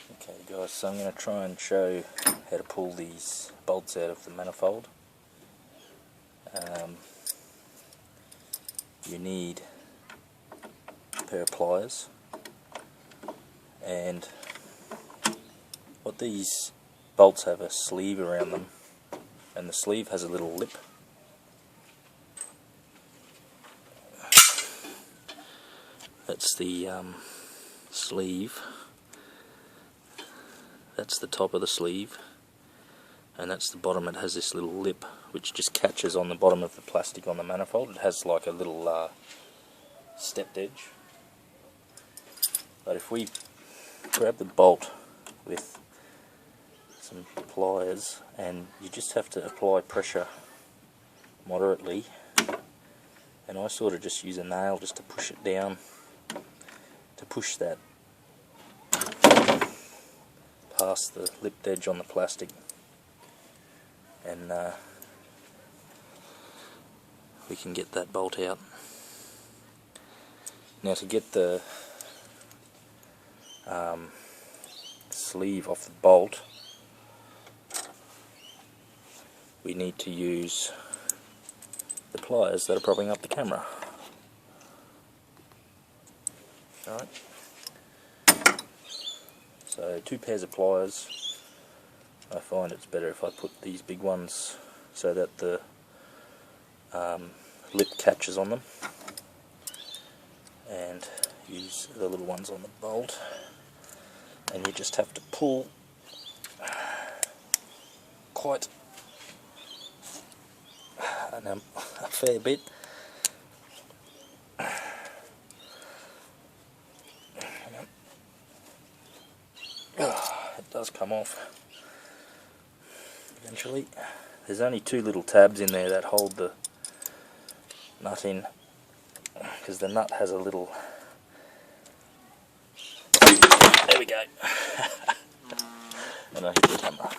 Okay guys, so I'm going to try and show how to pull these bolts out of the manifold. You need a pair of pliers, and what these bolts have a sleeve around them, and the sleeve has a little lip. That's the sleeve. That's the top of the sleeve, and that's the bottom. It has this little lip which just catches on the bottom of the plastic on the manifold. It has like a little stepped edge. But if we grab the bolt with some pliers, and you just have to apply pressure moderately, and I sort of just use a nail just to push it down, to push that past the lipped edge on the plastic, and we can get that bolt out. Now, to get the sleeve off the bolt, we need to use the pliers that are propping up the camera. Alright, so 2 pairs of pliers. I find it's better if I put these big ones so that the lip catches on them, and use the little ones on the bolt, and you just have to pull quite a fair bit. It does come off eventually. There's only 2 little tabs in there that hold the nut in, because the nut has a little... There we go. And I hit the camera.